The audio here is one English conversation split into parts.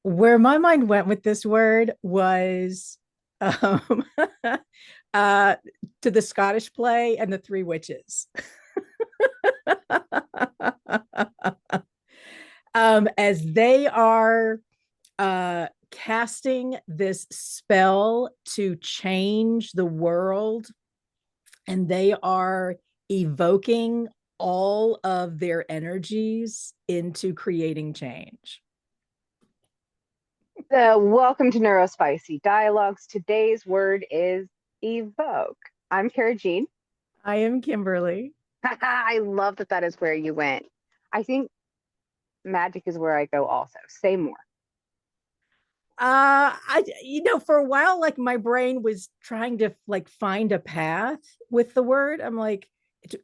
Where my mind went with this word was um, uh, to the Scottish play and the Three Witches. As they are casting this spell to change the world, and they are evoking all of their energies into creating change. Welcome to Neurospicy Dialogues. Today's word is evoke. I'm Cara Jean. I am Kimberly. I love that that is where you went. I think magic is where I go also. Say more. For a while, like my brain was trying to like find a path with the word. I'm like,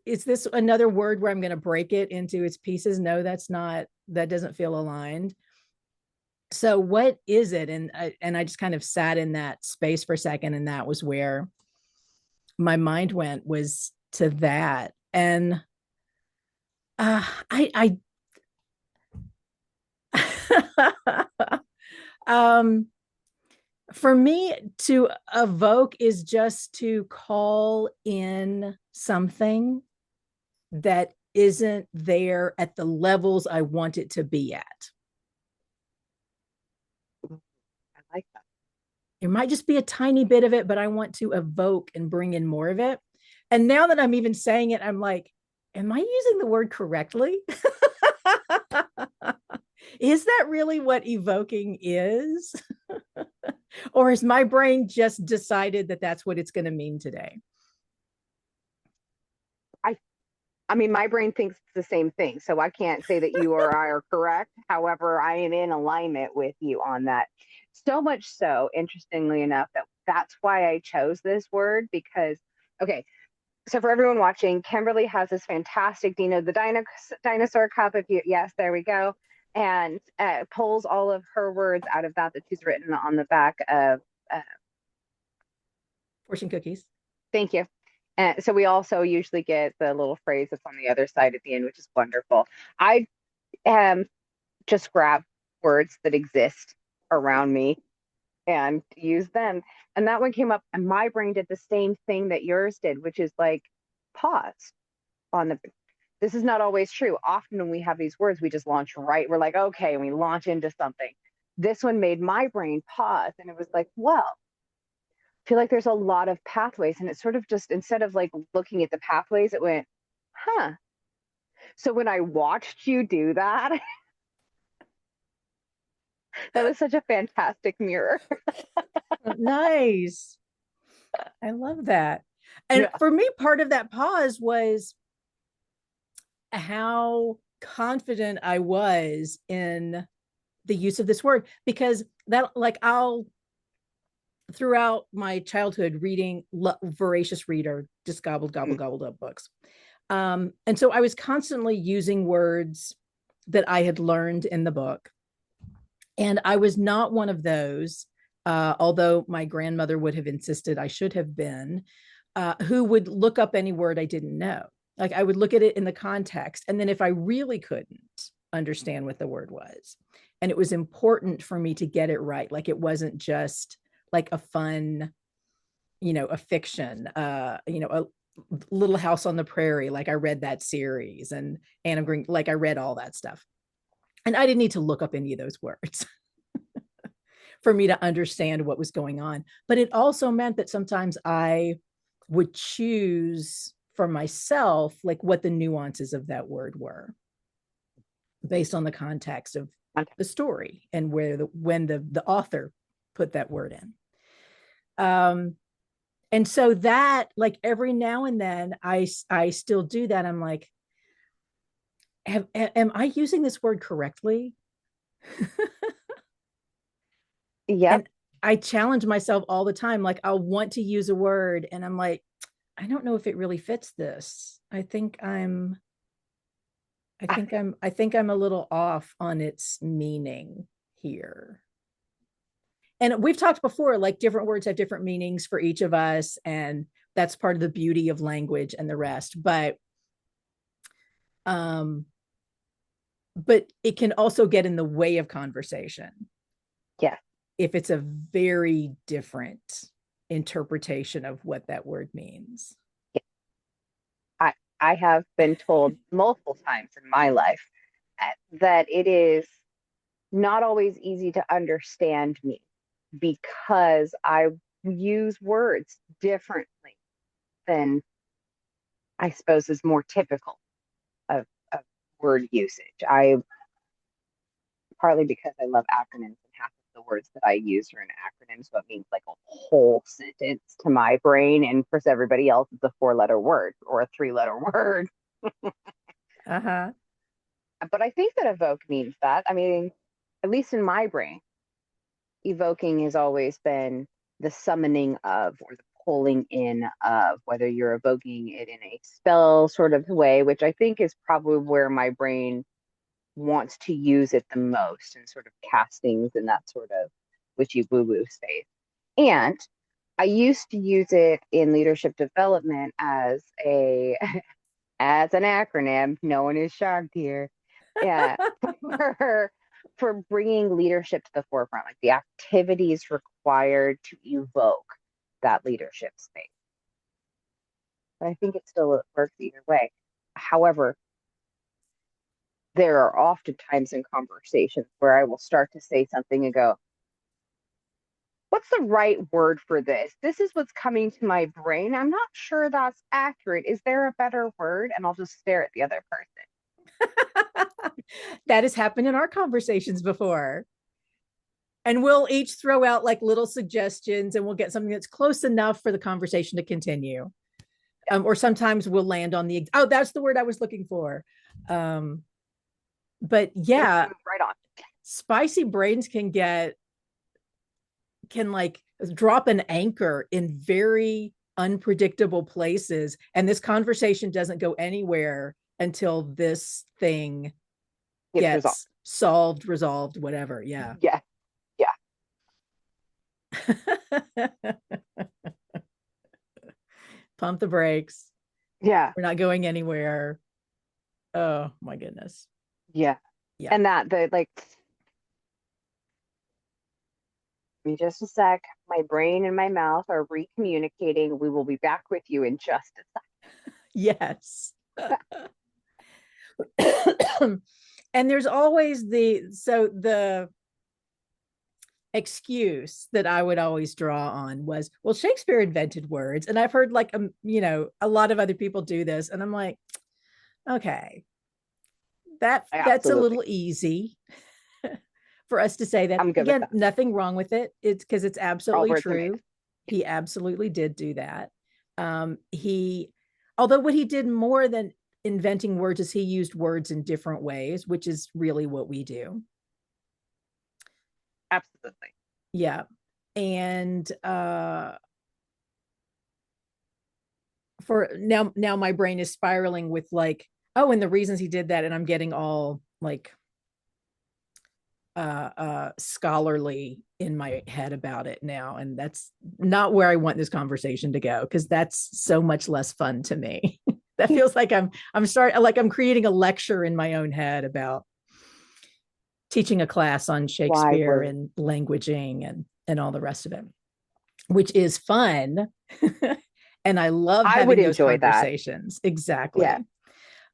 is this another word where I'm going to break it into its pieces? No, that's not, that doesn't feel aligned. So what is it? And I just kind of sat in that space for a second, and that was where my mind went, was to that. And I um for me, to evoke is just to call in something that isn't there at the levels I want it to be at. I like that. It might just be a tiny bit of it, but I want to evoke and bring in more of it. And now that I'm even saying it, I'm like, am I using the word correctly? Is that really what evoking is? Or has my brain just decided that that's what it's going to mean today? I I mean, my brain thinks the same thing, so I can't say that you or I are correct. However, I am in alignment with you on that. So much so, interestingly enough, that that's why I chose this word because, okay, so for everyone watching, Kimberly has this fantastic Dino the dinosaur cup. If you, yes, there we go, and pulls all of her words out of that she's written on the back of. Uh, Fortune cookies. Thank you. So we also usually get the little phrase that's on the other side at the end, which is wonderful. I just grab words that exist around me and use them. And that one came up, and my brain did the same thing that yours did, which is like pause on the. This is not always true. Often when we have these words, we just launch right. We're like, okay, and we launch into something. This one made my brain pause, and it was like, well, I feel like there's a lot of pathways, and it sort of just instead of like looking at the pathways, it went, huh. So when I watched you do that, that was such a fantastic mirror. Nice. I love that. And Yeah. for me, part of that pause was how confident I was in the use of this word, because that, like, I'll, throughout my childhood, reading voracious reader, just gobbled up books. And so I was constantly using words that I had learned in the book. And I was not one of those, although my grandmother would have insisted I should have been, who would look up any word I didn't know. Like, I would look at it in the context. And then if I really couldn't understand what the word was, and it was important for me to get it right, like it wasn't just like a fun, a fiction, a Little House on the Prairie. Like, I read that series, and Anne of Green, like I read all that stuff. And I didn't need to look up any of those words for me to understand what was going on. But it also meant that sometimes I would choose for myself, like, what the nuances of that word were based on the context of the story and when the author put that word in. And so that, like, every now and then I still do that. I'm like, am I using this word correctly? Yep. And I challenge myself all the time. Like, I'll want to use a word, and I'm like, I don't know if it really fits this. I think I'm a little off on its meaning here. And we've talked before, like, different words have different meanings for each of us, and that's part of the beauty of language and the rest. Um, but it can also get in the way of conversation. Yes. if it's a very different interpretation of what that word means. I I have been told multiple times in my life that it is not always easy to understand me because I use words differently than I suppose is more typical of word usage. I partly because I love acronyms and half of the words that I use are in acronyms, so it means like a whole sentence to my brain, and for everybody else, it's a four-letter word or a three-letter word. Uh-huh. But I think that evoke means that. I mean, at least in my brain, evoking has always been the summoning of or the pulling in of, whether you're evoking it in a spell sort of way, which I think is probably where my brain wants to use it the most, in sort of castings and that sort of witchy woo woo space. And I used to use it in leadership development as a as an acronym. No one is shocked here. Yeah, for bringing leadership to the forefront, like the activities required to evoke that leadership space. But I think it still works either way. However, there are often times in conversations where I will start to say something and go, what's the right word for this? This is what's coming to my brain. I'm not sure that's accurate. Is there a better word? And I'll just stare at the other person. That has happened in our conversations before. And we'll each throw out like little suggestions and we'll get something that's close enough for the conversation to continue. Or sometimes we'll land on the, oh, that's the word I was looking for. But yeah, Right on. spicy brains can like drop an anchor in very unpredictable places. And this conversation doesn't go anywhere until this thing It's resolved. gets solved, resolved, whatever. Yeah. Yeah. Yeah. Pump the brakes. Yeah. We're not going anywhere. Oh my goodness. Yeah. Yeah. And that the like me just a sec. My brain and my mouth are recommunicating. We will be back with you in just a Yes. And there's always the excuse that I would always draw on was, well, Shakespeare invented words. And I've heard like, a lot of other people do this. And I'm like, okay, that's a absolutely. little easy for us to say that. I'm good with Again, that. nothing wrong with it. It's because it's All absolutely words are made. true. He absolutely did do that. He, although what he did more than inventing words is he used words in different ways, which is really what we do. Absolutely. Yeah. And for now my brain is spiraling with like, oh, and the reasons he did that, and I'm getting all like scholarly in my head about it now, and that's not where I want this conversation to go, because that's so much less fun to me. That feels like I'm creating a lecture in my own head about teaching a class on Why Shakespeare words? and languaging and all the rest of it, which is fun. And I love I would having those enjoy that. conversations. Yeah. Exactly.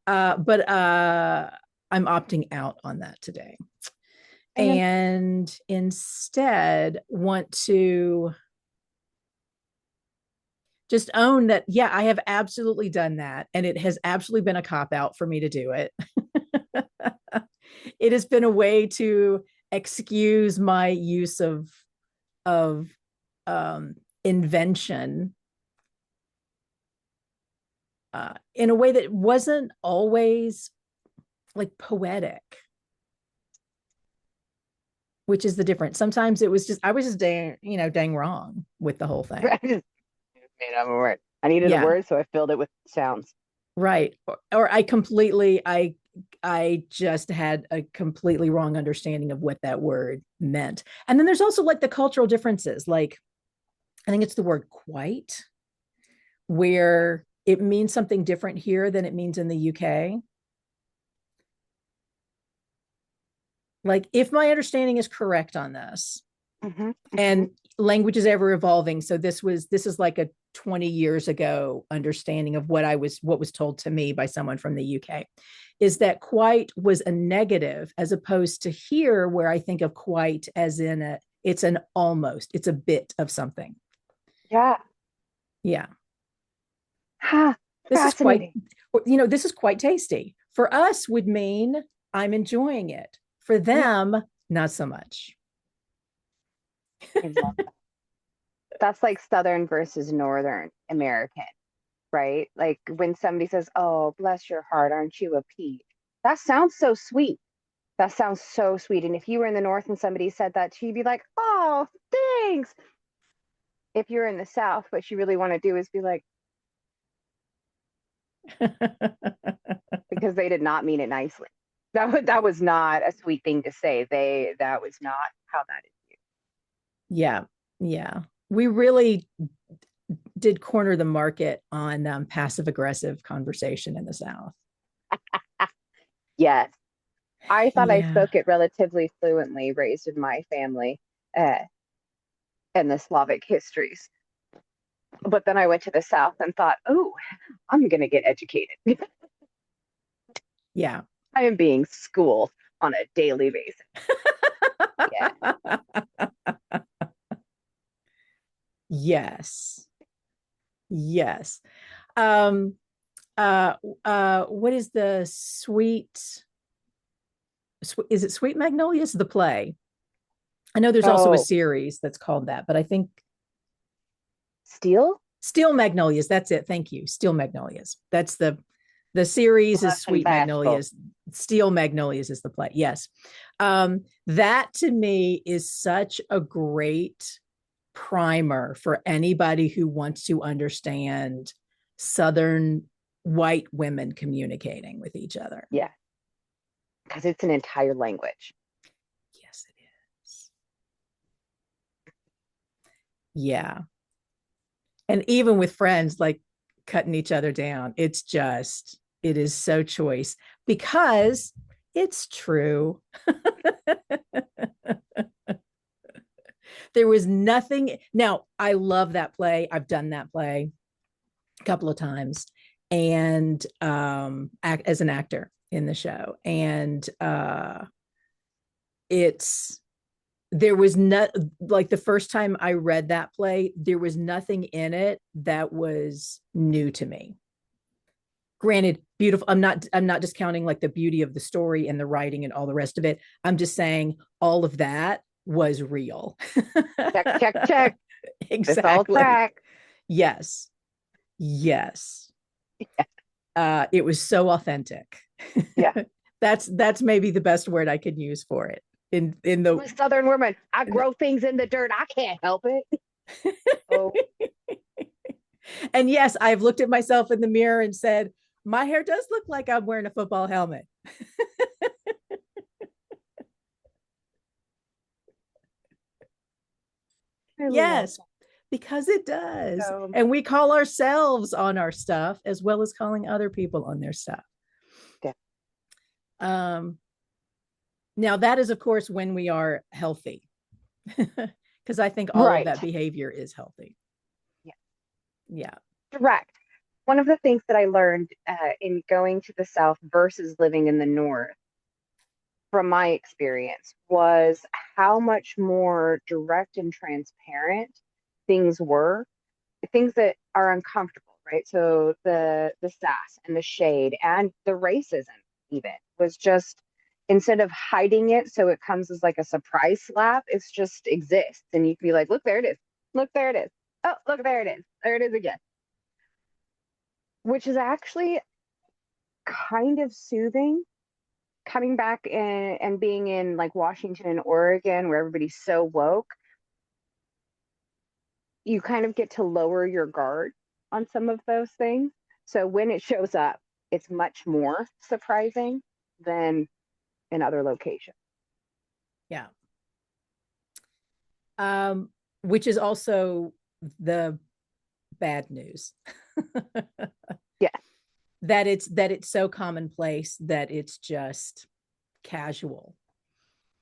But I'm opting out on that today. And And instead want to just own that, yeah, I have absolutely done that. And it has absolutely been a cop out for me to do it. It has been a way to excuse my use of invention in a way that wasn't always like poetic, which is the difference. Sometimes it was just, I was just dang wrong with the whole thing. I just made up a word. I needed a Yeah, word, so I filled it with sounds. right. Or I just had a completely wrong understanding of what that word meant. And then there's also like the cultural differences. Like, I think it's the word quite, where it means something different here than it means in the UK. Like, if my understanding is correct on this, Mm-hmm. and language is ever evolving. So this is like a 20 years ago understanding of what was told to me by someone from the UK, is that quite was a negative, as opposed to here where I think of quite as in it's an almost, it's a bit of something. Yeah. Yeah. Ha, This is quite, fascinating. this is quite tasty. For us would mean I'm enjoying it. For Yeah, them, not so much. I love that. That's like Southern versus Northern American, right? Like when somebody says, "Oh, bless your heart, aren't you a peach?" That sounds so sweet. That sounds so sweet. And if you were in the North and somebody said that to you, you'd be like, "Oh, thanks." If you're in the South, what you really want to do is be like, because they did not mean it nicely. That was not a sweet thing to say. That was not how that is. Yeah. Yeah. We really did corner the market on passive aggressive conversation in the South. Yes. I thought I Yeah. spoke it relatively fluently, raised in my family, uh, and the Slavic histories. But then I went to the South and thought, oh, I'm going to get educated. Yeah. I am being schooled on a daily basis. Yeah. Yes. Yes. Um, what is the is it Sweet Magnolias, the play? I know there's also a Oh, series that's called that, but I think steel? Steel Magnolias, that's it. Thank you. Steel Magnolias. That's the series is Blunt and Sweet bashful. Magnolias. Steel Magnolias is the play. Yes. That to me is such a great primer for anybody who wants to understand Southern white women communicating with each other. Yeah. Because it's an entire language. Yes, it is. Yeah. And even with friends, like cutting each other down, it is so choice because it's true. There was nothing. Now, I love that play. I've done that play a couple of times and act as an actor in the show. And it's there was not like the first time I read that play, there was nothing in it that was new to me. Granted, beautiful. I'm not discounting like the beauty of the story and the writing and all the rest of it. I'm just saying all of that was real. Check, check, check. This all Exactly. track. Yes. Yes. It was so authentic. Yeah. That's maybe the best word I could use for it. In I'm the a Southern woman. I grow things in the dirt. I can't help it. Oh, and yes, I've looked at myself in the mirror and said, my hair does look like I'm wearing a football helmet. I love Yes, because it that does. so And much. we call ourselves on our stuff as well as calling other people on their stuff. Yeah. Um, Now, that is, of course, when we are healthy, because I think all of Right. that behavior is healthy. Yeah. Yeah. Direct. One of the things that I learned in going to the South versus living in the North, from my experience, was how much more direct and transparent things were, things that are uncomfortable, right? So the sass and the shade and the racism even was just, instead of hiding it so it comes as like a surprise slap, it's just exists and you can be like, look, there it is. Look, there it is. Oh, look, there it is. There it is again. Which is actually kind of soothing, coming back and being in like Washington and Oregon where everybody's so woke. You kind of get to lower your guard on some of those things. So when it shows up, it's much more surprising than in other locations. Yeah. Um, which is also the bad news. Yeah, That it's so commonplace that it's just casual.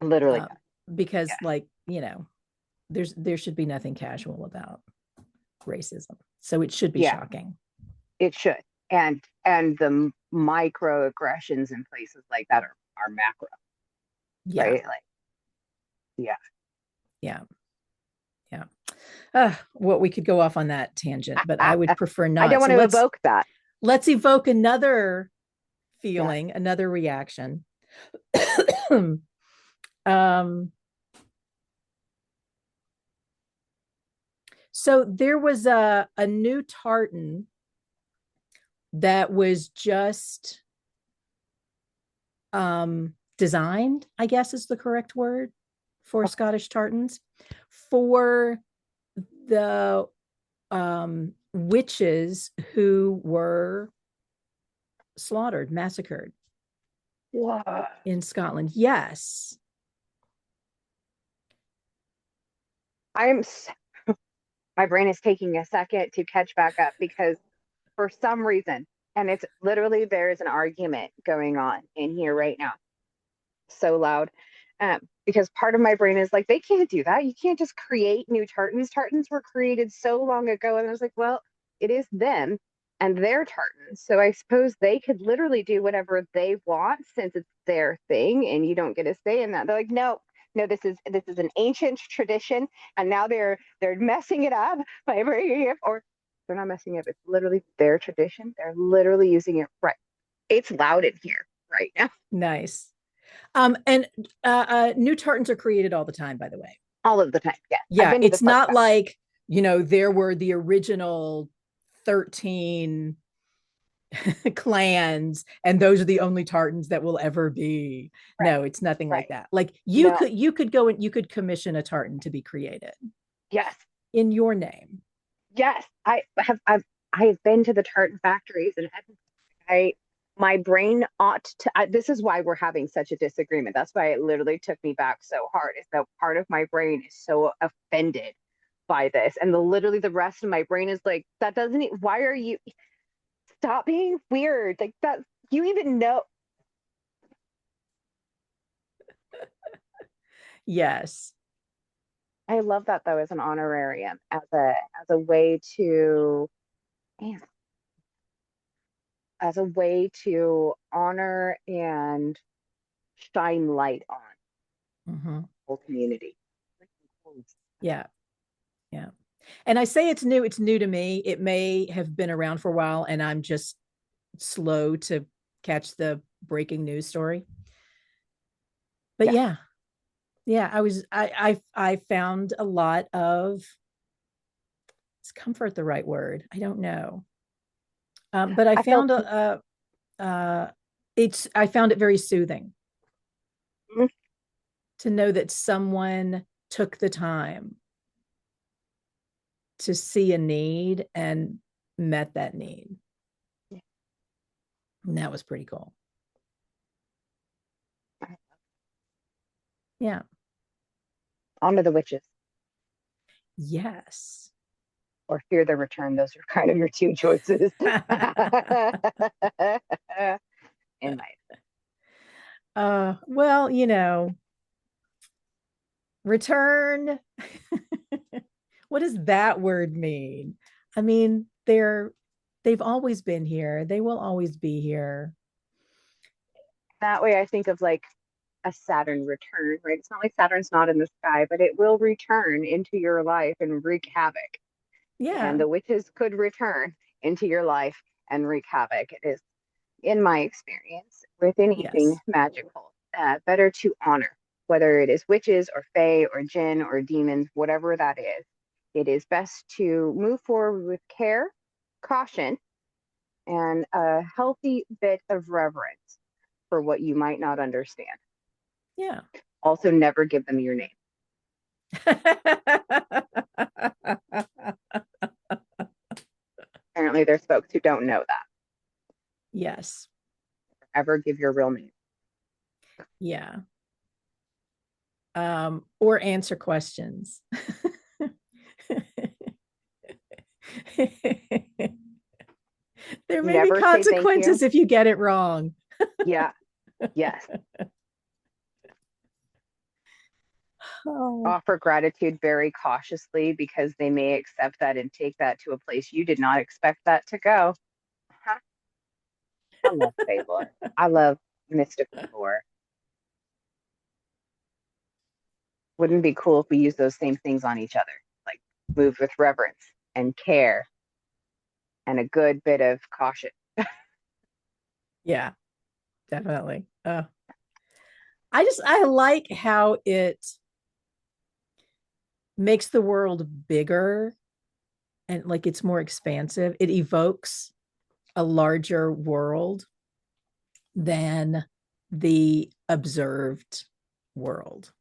literally. Uh, because Yeah. like, there should be nothing casual about racism. So it should be Yeah, shocking. it should. And the microaggressions in places like that are macro, Yeah. right? Like, yeah. Yeah. Yeah. Well, we could go off on that tangent, but I would prefer I don't not. want So to evoke that. let's evoke another Yeah. feeling, another reaction. um, so there was a new tartan that was just designed, I guess is the correct word for Okay. Scottish tartans, for the witches who were slaughtered, massacred Whoa. in Scotland. Yes. I'm my brain is taking a second to catch back up because for some reason, and it's literally there is an argument going on in here right now, so loud. Because part of my brain is like, they can't do that. You can't just create new tartans. Tartans were created so long ago. And I was like, well, it is them and their tartans. So I suppose they could literally do whatever they want since it's their thing and you don't get a say in that. They're like, no, no, this is an ancient tradition, and now they're messing it up by bringing it, or they're not messing it up. It's literally their tradition. They're literally using it right. It's loud in here right now. Nice. And new tartans are created all the time, by the way. All of the time. Yes. I've Yeah, been to the it's fun not fact. like, there were the original 13 clans and those are the only tartans that will ever be. Right. No, it's nothing like Right. that. Like No. you could go and you could commission a tartan to be created Yes. in your name. Yes. I have been to the tartan factories and I my brain ought to this is why we're having such a disagreement. That's why it literally took me back so hard. Is that part of my brain is so offended by this. And literally the rest of my brain is like, that doesn't why are you stop being weird? Like that you even know. Yes. I love that though as an honorarium, as a way to man, as a way to honor and shine light on Mm-hmm. the whole community. Yeah. Yeah. And I say it's new to me. It may have been around for a while and I'm just slow to catch the breaking news story. But Yes. yeah, yeah, I found a lot of, is comfort the right word? I don't know. But I I felt found I found it very soothing to know that someone took the time to see a need and met that need. And that was pretty cool. Yeah. honor the witches Yes. or fear the return. Those are kind of your two choices. In my Well, return. What does that word mean? I mean, they've always been here. They will always be here. that way I think of like a Saturn return, right? It's not like Saturn's not in the sky, but it will return into your life and wreak havoc. And Yeah. the witches could return into your life and wreak havoc. It is, in my experience, with anything Yes. magical, better to honor, whether it is witches or fae or jinn or demons, whatever that is. It is best to move forward with care, caution, and a healthy bit of reverence for what you might not understand. Yeah. Also, never give them your name. Apparently, there's folks who don't know that. Yes. Ever give your real name. Yeah. Or answer questions. There may be Never say thank you. consequences if you get it wrong. Yeah. Yes. Oh, Offer gratitude very cautiously because they may accept that and take that to a place you did not expect that to go. Huh. I love fable. I love mystical lore. Wouldn't it be cool if we use those same things on each other? Like move with reverence and care and a good bit of caution. yeah, definitely. I like how it makes the world bigger and like it's more expansive. It evokes a larger world than the observed world,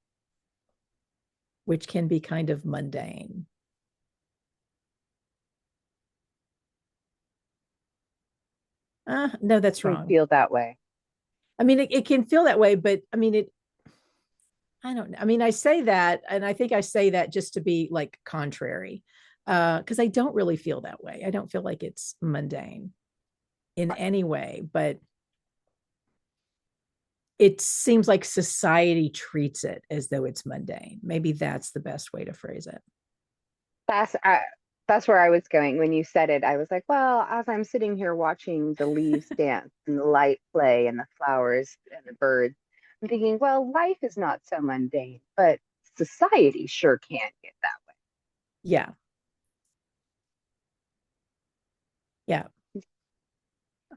which can be kind of mundane. No, that's We wrong. feel that way. I mean, it can feel that way, but I mean, I don't know. I mean, I say that, and I think I say that just to be like contrary, because I don't really feel that way. I don't feel like it's mundane in any way, but it seems like society treats it as though it's mundane. Maybe that's the best way to phrase it. That's that's where I was going when you said it. I was like, well, as I'm sitting here watching the leaves dance and the light play and the flowers and the birds, I'm thinking, well, life is not so mundane, but society sure can get that way. Yeah. Yeah. A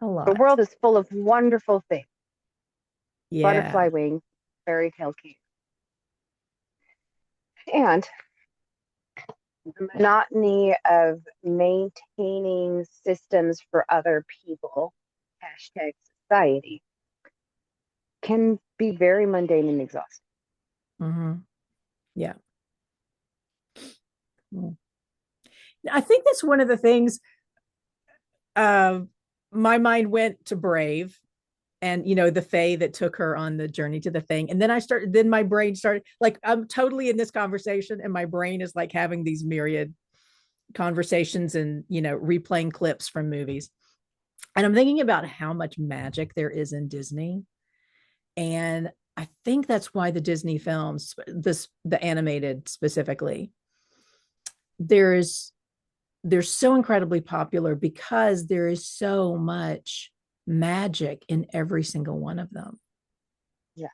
The lot. world is full of wonderful things, Yeah. butterfly wings, fairy tale king, and the monotony of maintaining systems for other people, hashtag society, can be very mundane and exhausting. Hmm. Yeah. Mm. I think that's one of the things uh, my mind went to Brave and the fae that took her on the journey to the thing. And then my brain started like I'm totally in this conversation and my brain is like having these myriad conversations and replaying clips from movies. And I'm thinking about how much magic there is in Disney. And I think that's why the Disney films, the animated specifically, there's they're so incredibly popular because there is so much magic in every single one of them. Yeah.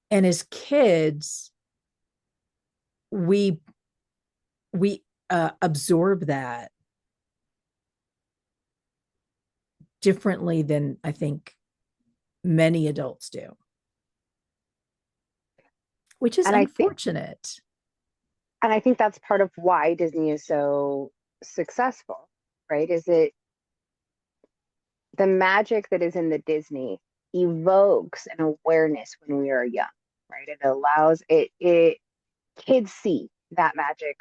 And as kids, we we absorb that differently than I think many adults do, which is And unfortunate. I think that's part of why Disney is so successful, right? Is it the magic that is in the Disney evokes an awareness when we are young, right? It allows it kids see that magic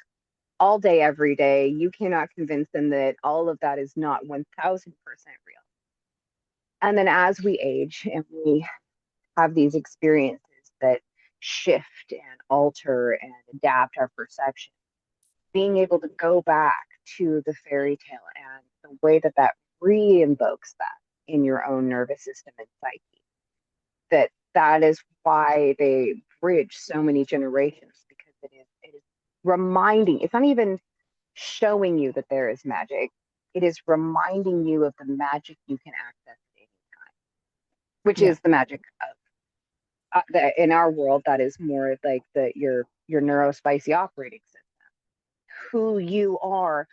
all day, every day. You cannot convince them that all of that is not 1000% real. And then as we age and we have these experiences that shift and alter and adapt our perception, being able to go back to the fairy tale and the way that that re-invokes that in your own nervous system and psyche, that is why they bridge so many generations, because it is reminding, it's not even showing you that there is magic, it is reminding you of the magic you can access at any time, which Yeah. is the magic of in our world, that is more like your neurospicy operating system, who you are,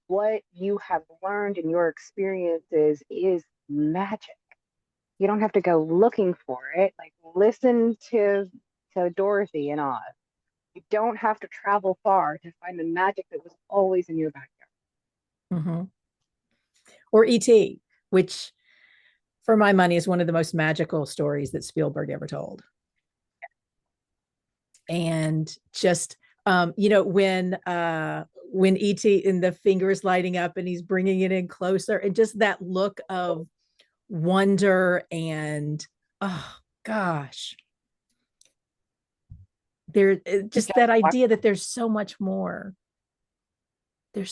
what you have learned in your experiences is magic. You don't have to go looking for it. Like listen to Dorothy and Oz. You don't have to travel far to find the magic that was always in your backyard. Mm-hmm. Or E.T., which for my money is one of the most magical stories that Spielberg ever told. And just when ET and the finger is lighting up and he's bringing it in closer and just that look of wonder and oh gosh, there just that Just watch idea that there's so much more. and you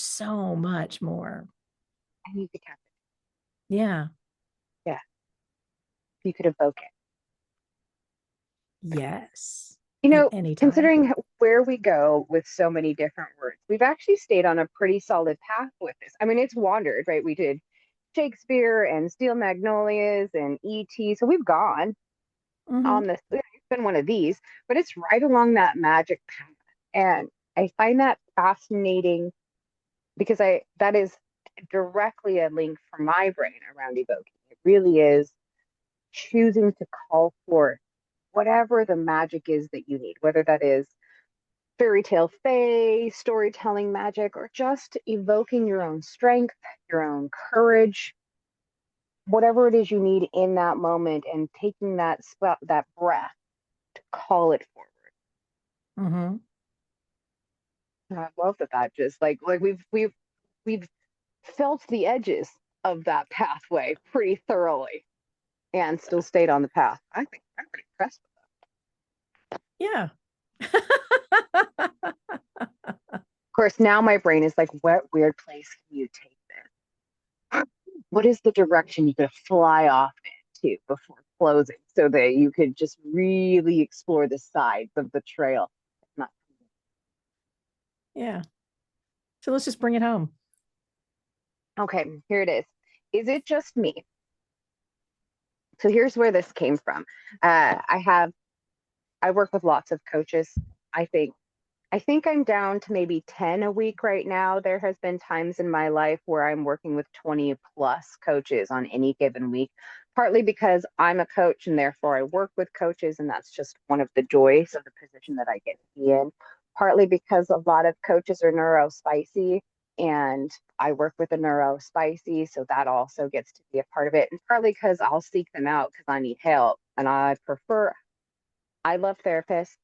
could tap it. Yeah. Yeah, you could evoke it. Yes. You At know, any time. considering where we go with so many different words, we've actually stayed on a pretty solid path with this. I mean, it's wandered, right? We did Shakespeare and Steel Magnolias and E.T. So we've gone Hmm. on this, it's been one of these, but it's right along that magic path. And I find that fascinating because that is directly a link for my brain around evoking. It really is choosing to call forth whatever the magic is that you need, whether that is fairy tale fae, storytelling magic, or just evoking your own strength, your own courage, whatever it is you need in that moment, and taking that spot, that breath to call it forward. Hmm. And I love that just like we've felt the edges of that pathway pretty thoroughly and still stayed on the path. I think I'm pretty impressed. Yeah. Of course, now my brain is like, what weird place can you take this? What is the direction you could fly off into before closing so that you could just really explore the sides of the trail? Not Yeah. So let's just bring it home. okay, here it is. Is it just me? So here's where this came from. I work with lots of coaches. I think I think I'm down to maybe 10 a week right now. There has been times in my life where I'm working with 20 plus coaches on any given week, partly because I'm a coach and therefore I work with coaches, and that's just one of the joys of the position that I get to be in. Partly because a lot of coaches are neurospicy and I work with a neurospicy, so that also gets to be a part of it. And partly because I'll seek them out because I need help, and I love therapists,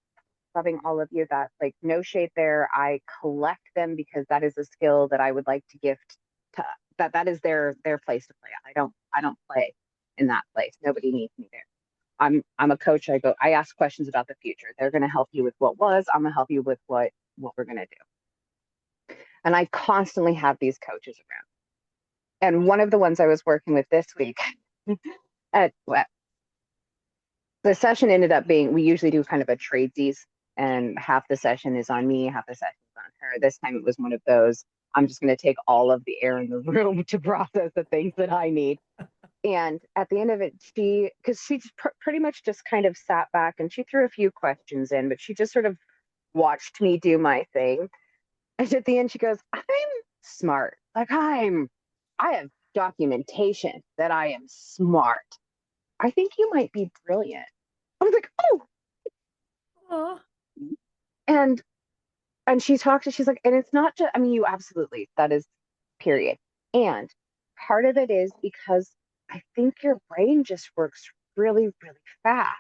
loving all of you, that like no shade there. I collect them because that is a skill that I would like to gift to, that is their place to play. I don't play in that place. Nobody needs me there. I'm a coach. I ask questions about the future. They're going to help you with what was. I'm going to help you with what we're going to do. And I constantly have these coaches around. And one of the ones I was working with this week at well, the session ended up being, we usually do kind of a tradesies, and half the session is on me, half the session is on her. This time it was one of those, I'm just going to take all of the air in the room to process the things that I need. And at the end of it, because she pretty much just kind of sat back and she threw a few questions in, but she just sort of watched me do my thing. And at the end, she goes, I'm smart. Like I have documentation that I am smart. I think you might be brilliant. I was like, oh, Oh, and she talks and she's like, and it's not just, I mean, you absolutely, that is period. And part of it is because I think your brain just works really, really fast.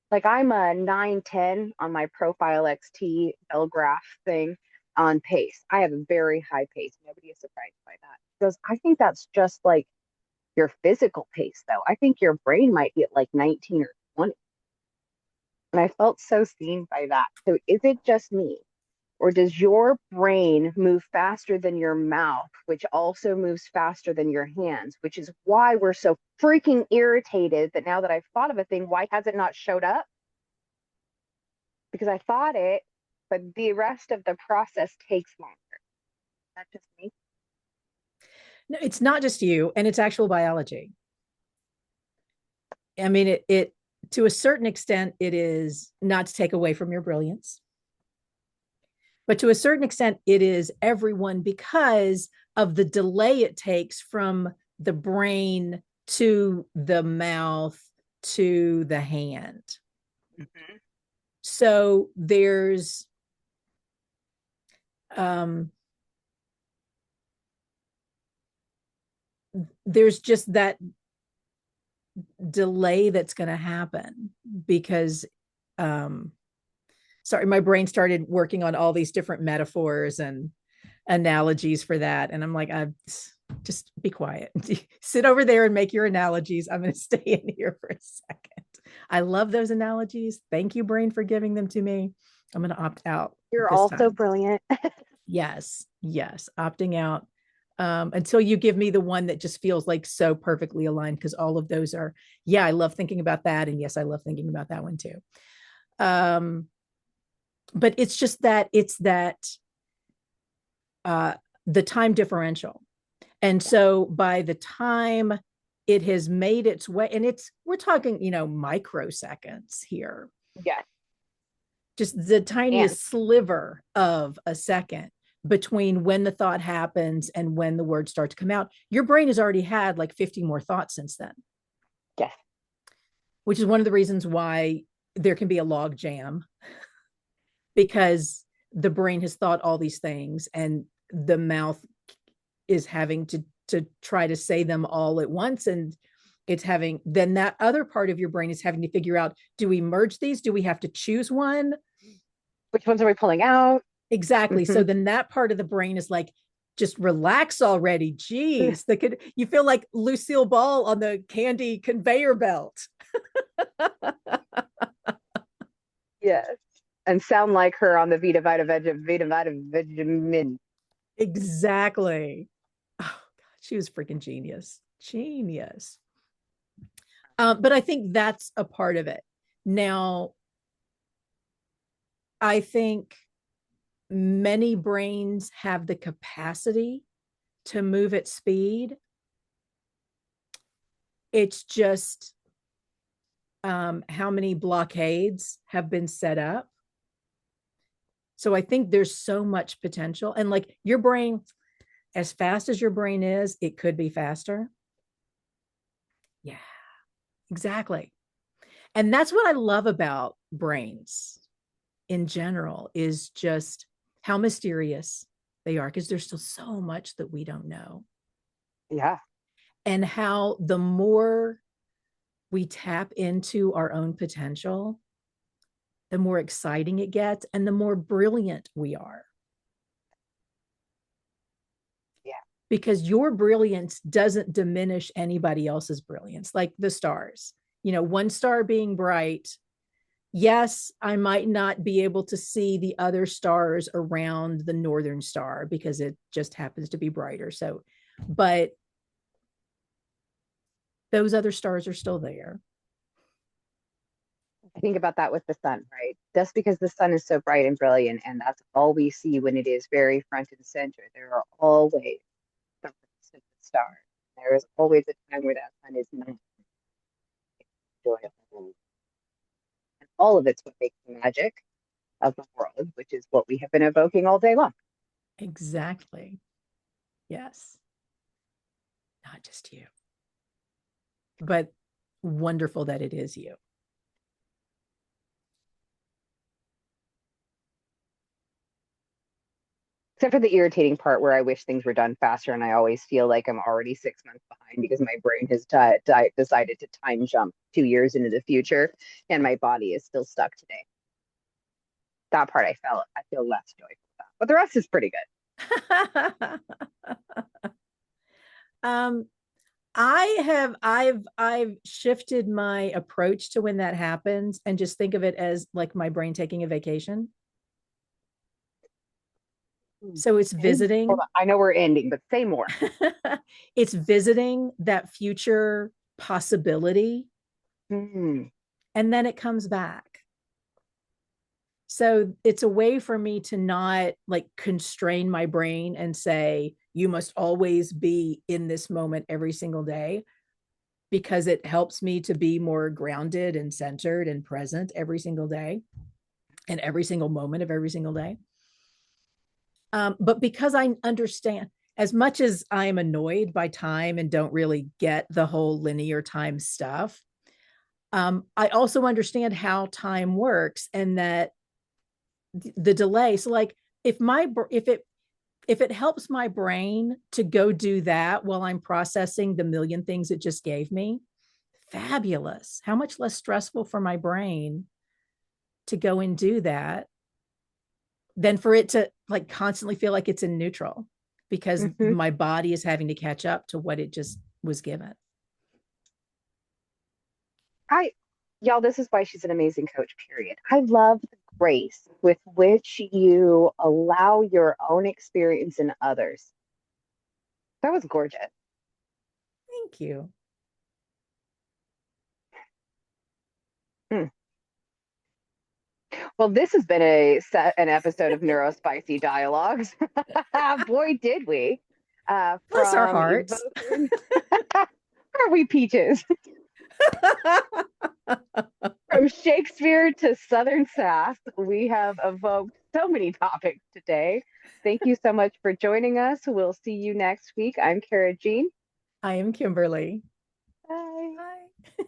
Like I'm a 910 on my Profile XT L graph thing on pace. I have a very high pace. Nobody is surprised by that. Because I think that's just like your physical pace, though. I think your brain might be at like 19 or 20. And I felt so seen by that. So is it just me? Or does your brain move faster than your mouth, which also moves faster than your hands, which is why we're so freaking irritated that now that I've thought of a thing, why has it not showed up? Because I thought it, but the rest of the process takes longer. Is that just me? no, it's not just you, and it's actual biology. I mean, it to a certain extent, it is not to take away from your brilliance, but to a certain extent, it is everyone because of the delay it takes from the brain to the mouth to the hand. Mm-hmm. So um, there's just that delay that's going to happen because sorry, my brain started working on all these different metaphors and analogies for that, and I'm like, I just be quiet. Sit over there and make your analogies. I'm going to stay in here for a second. I love those analogies. Thank you, brain, for giving them to me. I'm going to opt out You're this also time. brilliant. Yes, opting out. until you give me the one that just feels like so perfectly aligned, because all of those are, yeah, I love thinking about that, and yes, I love thinking about that one too. um but it's that uh the time differential. And so by the time it has made its way, and we're talking, microseconds here, Yes. just the And tiniest sliver of a second between when the thought happens and when the words start to come out, your brain has already had like 50 more thoughts since then, yes. which is one of the reasons why there can be a log jam, because the brain has thought all these things and the mouth is having to try to say them all at once, and it's having, then that other part of your brain is having to figure out, do we merge these, do we have to choose one? Which ones are we pulling out? Exactly. So Mm-hmm. then that part of the brain is like, just relax already. Geez, you feel like Lucille Ball on the candy conveyor belt. Yes. And sound like her on the Vita Vita Vitamin. Exactly. Oh, God, she was freaking genius. Genius. But I think that's a part of it. Now, I think many brains have the capacity to move at speed. It's just how many blockades have been set up. So I think there's so much potential. And like your brain, as fast as your brain is, it could be faster. Yeah, exactly. And that's what I love about brains in general, is just how mysterious they are, because there's still so much that we don't know. Yeah. And how the more we tap into our own potential, the more exciting it gets and the more brilliant we are. Yeah. Because your brilliance doesn't diminish anybody else's brilliance, like the stars. One star being bright, yes, I might not be able to see the other stars around the northern star because it just happens to be brighter. So, but those other stars are still there. I think about that with the sun, right? Just because the sun is so bright and brilliant, and that's all we see when it is very front and center, there are always the rest of the stars. There is always a time where that sun is not enjoyable. And all of it's what makes the magic of the world, which is what we have been evoking all day long. Exactly. Yes. Not just you, but wonderful that it is you. Except for the irritating part where I wish things were done faster, and I always feel like I'm already 6 months behind because my brain has decided to time jump 2 years into the future, and my body is still stuck today. That part I feel less joyful about, but the rest is pretty good. um, I've shifted my approach to when that happens and just think of it as like my brain taking a vacation. So it's Hold visiting. on, I know we're ending, but say more. It's visiting that future possibility, Hmm. and then it comes back. So it's a way for me to not like constrain my brain and say, you must always be in this moment every single day, because it helps me to be more grounded and centered and present every single day and every single moment of every single day. But because I understand, as much as I'm annoyed by time and don't really get the whole linear time stuff, I also understand how time works, and that the delay. So like if it helps my brain to go do that while I'm processing the million things it just gave me, fabulous. How much less stressful for my brain to go and do that than for it to like constantly feel like it's in neutral, because Mm-hmm. my body is having to catch up to what it just was given. I, y'all, this is why she's an amazing coach, period. I love the grace with which you allow your own experience in others That was gorgeous. Thank you. Hmm. Well, this has been an episode of Neurospicy Dialogues. Boy, did we. Bless our From hearts. evoking, are we peaches? From Shakespeare to Southern sass, we have evoked so many topics today. Thank you so much for joining us. We'll see you next week. I'm Cara Jean. I am Kimberly. Bye. Bye.